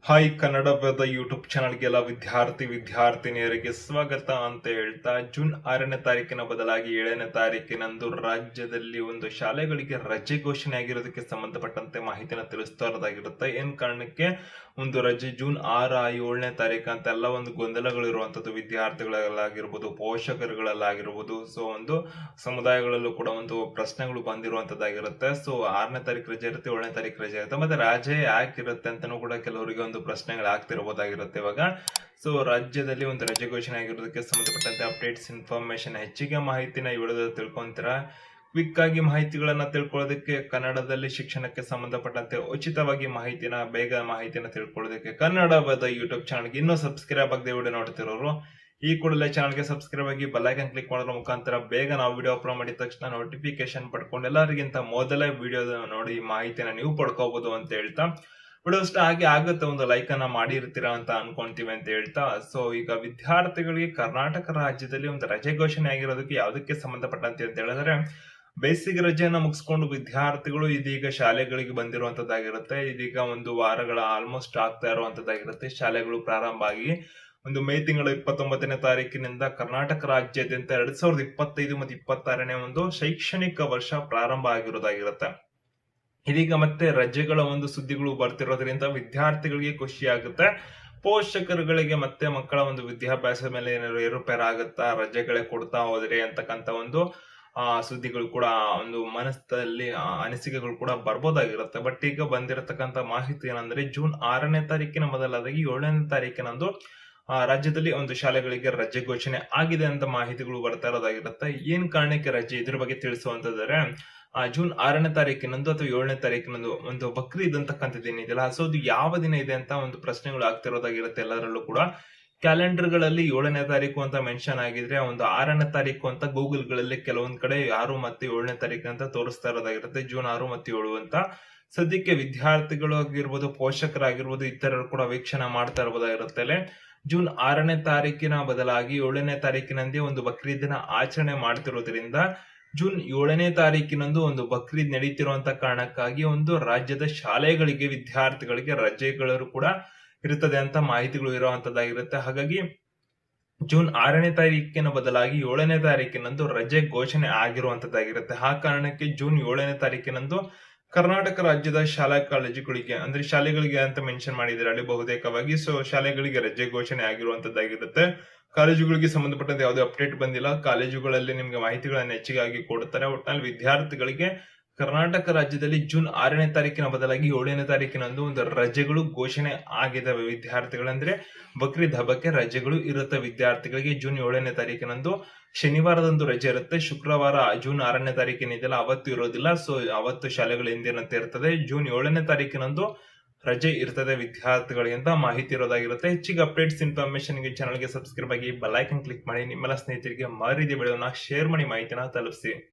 Hi ಕನ್ನಡದ YouTube ಚಾನಲ್ಗೆಲ್ಲ ವಿದ್ಯಾರ್ಥಿನಿಯರಿಗೆ ಸ್ವಾಗತ ಅಂತ ಹೇಳ್ತಾ ಜೂನ್ 6ನೇ ತಾರೀಕಿನ ಬದಲಾಗಿ 7ನೇ ತಾರೀಕಿನಂದು ರಾಜ್ಯದಲ್ಲಿ ಒಂದು ಶಾಲೆಗಳಿಗೆ ರಜೆ ಘೋಷಣೆ ಆಗಿರೋದಕ್ಕೆ ಸಂಬಂಧಪಟ್ಟಂತೆ ಮಾಹಿತಿನ ತಿಳಿಸ್ತಾ ಇರೋದಾಗಿರುತ್ತೆ. ಏನ್ ಕಾರಣಕ್ಕೆ ಒಂದು ರಜೆ ಜೂನ್ 6 7ನೇ ತಾರೀಕು ಅಂತ ಎಲ್ಲ ಒಂದು ಗೊಂದಲಗಳು ಇರುವಂತದ್ದು ವಿದ್ಯಾರ್ಥಿಗಳಲ್ಲಾಗಿರ್ಬೋದು, ಪೋಷಕರುಗಳಲ್ಲಾಗಿರ್ಬೋದು. ಸೊ ಒಂದು ಸಮುದಾಯಗಳಲ್ಲೂ ಕೂಡ ಒಂದು ಪ್ರಶ್ನೆಗಳು ಬಂದಿರುವಂತದ್ದಾಗಿರುತ್ತೆ. ಸೊ 6ನೇ ತಾರೀಕು ರಜೆ ಇರುತ್ತೆ, 7ನೇ ತಾರೀಕು ರಜೆ ಇರುತ್ತೆ, ಮತ್ತೆ ರಜೆ ಯಾಕಿರುತ್ತೆ ಅಂತಾನೂ ಕೂಡ ಕೆಲವರಿಗೆ ಒಂದು ಪ್ರಶ್ನೆಗಳಾಗ್ತಿರಬಹುದಾಗಿರುತ್ತೆ ಇವಾಗ. ಸೊ ರಾಜ್ಯದಲ್ಲಿ ಒಂದು ರಜೆ ಘೋಷಣೆ ಆಗಿರೋದಕ್ಕೆ ಸಂಬಂಧಪಟ್ಟಂತೆ ಅಪ್ಡೇಟ್ಸ್, ಇನ್ಫಾರ್ಮೇಶನ್, ಹೆಚ್ಚಿಗೆ ಮಾಹಿತಿನ ಈ ವಿಡಿಯೋದಲ್ಲಿ ತಿಳ್ಕೊಂತೀರಾ. ಕ್ವಿಕ್ ಆಗಿ ಮಾಹಿತಿಗಳನ್ನ ತಿಳ್ಕೊಳ್ಳೋದಕ್ಕೆ, ಕನ್ನಡದಲ್ಲಿ ಶಿಕ್ಷಣಕ್ಕೆ ಸಂಬಂಧಪಟ್ಟಂತೆ ಉಚಿತವಾಗಿ ಬೇಗ ಮಾಹಿತಿನ ತಿಳ್ಕೊಳ್ಳೋದಕ್ಕೆ ಕನ್ನಡದ ಯೂಟ್ಯೂಬ್ ಚಾನಲ್ಗೆ ಇನ್ನೂ ಸಬ್ಸ್ಕ್ರೈಬ್ ಆಗದೆ ವಿಡಿಯೋ ನೋಡ್ತಿರೋರು ಈ ಕೂಡಲೇ ಚಾನಲ್ಗೆ ಸಬ್ಸ್ಕ್ರೈಬ್ ಆಗಿ ಬೆಲ್ ಐಕಾನ್ ಕ್ಲಿಕ್ ಮಾಡೋದ್ರ ಮುಖಾಂತರ ಬೇಗ ನಾವು ವಿಡಿಯೋ ಅಪ್ಲೋಡ್ ಮಾಡಿದ ತಕ್ಷಣ ನೋಟಿಫಿಕೇಶನ್ ಪಡ್ಕೊಂಡು ಎಲ್ಲರಿಗಿಂತ ಮೊದಲೇ ವಿಡಿಯೋ ನೋಡಿ ಮಾಹಿತಿನ ನೀವು ಪಡ್ಕೋಬಹುದು ಅಂತ ಹೇಳ್ತಾ, ವಿಡಿಯೋ ಇಷ್ಟ ಆಗುತ್ತೆ ಒಂದು ಲೈಕ್ ಅನ್ನ ಮಾಡಿರ್ತೀರಾ ಅಂತ ಅನ್ಕೊಂತೀವಿ ಅಂತ ಹೇಳ್ತಾ. ಸೊ ಈಗ ವಿದ್ಯಾರ್ಥಿಗಳಿಗೆ ಕರ್ನಾಟಕ ರಾಜ್ಯದಲ್ಲಿ ಒಂದು ರಜೆ ಘೋಷಣೆ ಆಗಿರೋದಕ್ಕೆ ಯಾವುದಕ್ಕೆ ಸಂಬಂಧಪಟ್ಟಂತೆ ಅಂತ ಹೇಳಿದ್ರೆ, ಬೇಸಿಗೆ ರಜೆಯನ್ನ ಮುಗಿಸ್ಕೊಂಡು ವಿದ್ಯಾರ್ಥಿಗಳು ಇದೀಗ ಶಾಲೆಗಳಿಗೆ ಬಂದಿರುವಂತದ್ದಾಗಿರುತ್ತೆ. ಇದೀಗ ಒಂದು ವಾರಗಳ ಆಲ್ಮೋಸ್ಟ್ ಆಗ್ತಾ ಇರುವಂತದ್ದಾಗಿರುತ್ತೆ. ಶಾಲೆಗಳು ಪ್ರಾರಂಭ ಆಗಿ ಒಂದು ಮೇ ತಿಂಗಳ 29ನೇ ತಾರೀಕಿನಿಂದ ಕರ್ನಾಟಕ ರಾಜ್ಯಾದ್ಯಂತ 2025 ಮತ್ತು 26ನೇ ಒಂದು ಶೈಕ್ಷಣಿಕ ವರ್ಷ ಪ್ರಾರಂಭ ಆಗಿರೋದಾಗಿರುತ್ತೆ. ಇದೀಗ ಮತ್ತೆ ರಜೆಗಳ ಒಂದು ಸುದ್ದಿಗಳು ಬರ್ತಿರೋದ್ರಿಂದ ವಿದ್ಯಾರ್ಥಿಗಳಿಗೆ ಖುಷಿ ಆಗುತ್ತೆ. ಪೋಷಕರುಗಳಿಗೆ ಮತ್ತೆ ಮಕ್ಕಳ ಒಂದು ವಿದ್ಯಾಭ್ಯಾಸದ ಮೇಲೆ ಏನಾದ್ರು ಏರುಪೇರಾಗುತ್ತಾ, ರಜೆಗಳೇ ಕೊಡ್ತಾ ಹೋದ್ರೆ ಅಂತಕ್ಕಂತ ಒಂದು ಸುದ್ದಿಗಳು ಕೂಡ ಒಂದು ಮನಸ್ಸಲ್ಲಿ ಅನಿಸಿಕೆಗಳು ಕೂಡ ಬರ್ಬೋದಾಗಿರುತ್ತೆ. ಬಟ್ ಈಗ ಬಂದಿರತಕ್ಕಂತ ಮಾಹಿತಿ ಏನಂದ್ರೆ, ಜೂನ್ 6ನೇ ತಾರೀಕಿನ ಬದಲಾಗಿ 7ನೇ ತಾರೀಕಿನಂದು ರಾಜ್ಯದಲ್ಲಿ ಒಂದು ಶಾಲೆಗಳಿಗೆ ರಜೆ ಘೋಷಣೆ ಆಗಿದೆ ಅಂತ ಮಾಹಿತಿಗಳು ಬರ್ತಾ ಇರೋದಾಗಿರುತ್ತೆ. ಏನ್ ಕಾರಣಕ್ಕೆ ರಜೆ, ಇದ್ರ ಬಗ್ಗೆ ತಿಳಿಸುವಂತಂದ್ರೆ, ಜೂನ್ 6ನೇ ತಾರೀಕಿನಂದು ಅಥವಾ 7ನೇ ತಾರೀಕಿನಂದು ಒಂದು ಬಕ್ರೀದ್ ಅಂತಕ್ಕಂಥದ್ದು ಏನಿದೆಯಲ್ಲ, ಸೊ ಅದು ಯಾವ ದಿನ ಇದೆ ಅಂತ ಒಂದು ಪ್ರಶ್ನೆಗಳು ಆಗ್ತಿರೋದಾಗಿರುತ್ತೆ ಎಲ್ಲರಲ್ಲೂ ಕೂಡ. ಕ್ಯಾಲೆಂಡರ್ ಗಳಲ್ಲಿ 7ನೇ ತಾರೀಕು ಅಂತ ಮೆನ್ಷನ್ ಆಗಿದ್ರೆ, ಒಂದು 6ನೇ ತಾರೀಕು ಅಂತ ಗೂಗಲ್ ಗಳಲ್ಲಿ ಕೆಲವೊಂದ್ ಕಡೆ 6 ಮತ್ತು 7ನೇ ತಾರೀಕು ಅಂತ ತೋರಿಸ್ತಾ ಇರೋದಾಗಿರುತ್ತೆ. ಜೂನ್ 6 ಮತ್ತು 7 ಅಂತ. ಸದ್ಯಕ್ಕೆ ವಿದ್ಯಾರ್ಥಿಗಳು ಆಗಿರ್ಬೋದು, ಪೋಷಕರಾಗಿರ್ಬೋದು, ಇತರರು ಕೂಡ ವೀಕ್ಷಣೆ ಮಾಡ್ತಾ ಇರಬಹುದಾಗಿರುತ್ತೆ. ಜೂನ್ 6ನೇ ತಾರೀಕಿನ ಬದಲಾಗಿ 7ನೇ ತಾರೀಕಿನಂದೇ ಒಂದು ಬಕ್ರೀದ್ ದಿನ ಆಚರಣೆ ಮಾಡ್ತಿರೋದ್ರಿಂದ, ಜೂನ್ 7ನೇ ತಾರೀಕಿನಂದು ಒಂದು ಬಕ್ರೀದ್ ನಡೀತಿರುವಂತ ಕಾರಣಕ್ಕಾಗಿ ಒಂದು ರಾಜ್ಯದ ಶಾಲೆಗಳಿಗೆ, ವಿದ್ಯಾರ್ಥಿಗಳಿಗೆ ರಜೆಗಳು ಕೂಡ ಇರುತ್ತದೆ ಅಂತ ಮಾಹಿತಿಗಳು ಇರುವಂತದ್ದಾಗಿರುತ್ತೆ. ಹಾಗಾಗಿ ಜೂನ್ 6ನೇ ತಾರೀಕಿನ ಬದಲಾಗಿ 7ನೇ ತಾರೀಕಿನಂದು ರಜೆ ಘೋಷಣೆ ಆಗಿರುವಂತದ್ದಾಗಿರುತ್ತೆ. ಆ ಕಾರಣಕ್ಕೆ ಜೂನ್ 7ನೇ ತಾರೀಕಿನಂದು ಕರ್ನಾಟಕ ರಾಜ್ಯದ ಶಾಲಾ ಕಾಲೇಜುಗಳಿಗೆ, ಅಂದ್ರೆ ಶಾಲೆಗಳಿಗೆ ಅಂತ ಮೆನ್ಷನ್ ಮಾಡಿದ್ರೆ ಅಲ್ಲಿ ಬಹುತೇಕವಾಗಿ, ಸೊ ಶಾಲೆಗಳಿಗೆ ರಜೆ ಘೋಷಣೆ ಆಗಿರುವಂತದ್ದಾಗಿರುತ್ತೆ. ಕಾಲೇಜುಗಳಿಗೆ ಸಂಬಂಧಪಟ್ಟಂತೆ ಯಾವುದೇ ಅಪ್ಡೇಟ್ ಬಂದಿಲ್ಲ. ಕಾಲೇಜುಗಳಲ್ಲಿ ನಿಮ್ಗೆ ಮಾಹಿತಿಗಳನ್ನು ಹೆಚ್ಚಿಗಾಗಿ ಕೊಡ್ತಾರೆ. ಒಟ್ಟಿನಲ್ಲಿ ವಿದ್ಯಾರ್ಥಿಗಳಿಗೆ ಕರ್ನಾಟಕ ರಾಜ್ಯದಲ್ಲಿ ಜೂನ್ 6ನೇ ತಾರೀಕಿನ ಬದಲಾಗಿ 7ನೇ ತಾರೀಕಿನಂದು ಒಂದು ರಜೆಗಳು ಘೋಷಣೆ ಆಗಿದ್ದಾವೆ. ವಿದ್ಯಾರ್ಥಿಗಳಂದ್ರೆ ಬಕ್ರೀದ್ ಹಬ್ಬಕ್ಕೆ ರಜೆಗಳು ಇರುತ್ತೆ ವಿದ್ಯಾರ್ಥಿಗಳಿಗೆ. ಜೂನ್ 7ನೇ ತಾರೀಕಿನಂದು ಶನಿವಾರದಂದು ರಜೆ ಇರುತ್ತೆ. ಶುಕ್ರವಾರ ಜೂನ್ 6ನೇ ತಾರೀಕಿನಿದೆಯಲ್ಲ ಅವತ್ತು ಇರೋದಿಲ್ಲ. ಸೊ ಅವತ್ತು ಶಾಲೆಗಳು ಎಂದಿನಂತೆ ಇರ್ತದೆ. ಜೂನ್ 7ನೇ ತಾರೀಕಿನಂದು ರಜೆ ಇರ್ತದೆ ವಿದ್ಯಾರ್ಥಿಗಳಿಗೆ ಅಂತ ಮಾಹಿತಿ ಇರೋದಾಗಿರುತ್ತೆ. ಹೆಚ್ಚಿಗೆ ಅಪ್ಡೇಟ್ಸ್, ಇನ್ಫಾರ್ಮೇಶನ್ ಗೆ ಚಾನಲ್ಗೆ ಸಬ್ಸ್ಕ್ರೈಬ್ ಆಗಿ ಬೆಲ್ ಐಕಾನ್ ಕ್ಲಿಕ್ ಮಾಡಿ. ನಿಮ್ಮೆಲ್ಲ ಸ್ನೇಹಿತರಿಗೆ ಮಾರಿದ ವಿಡಿಯೋನ ಶೇರ್ ಮಾಡಿ ಮಾಹಿತಿನ ತಲುಪಿಸಿ.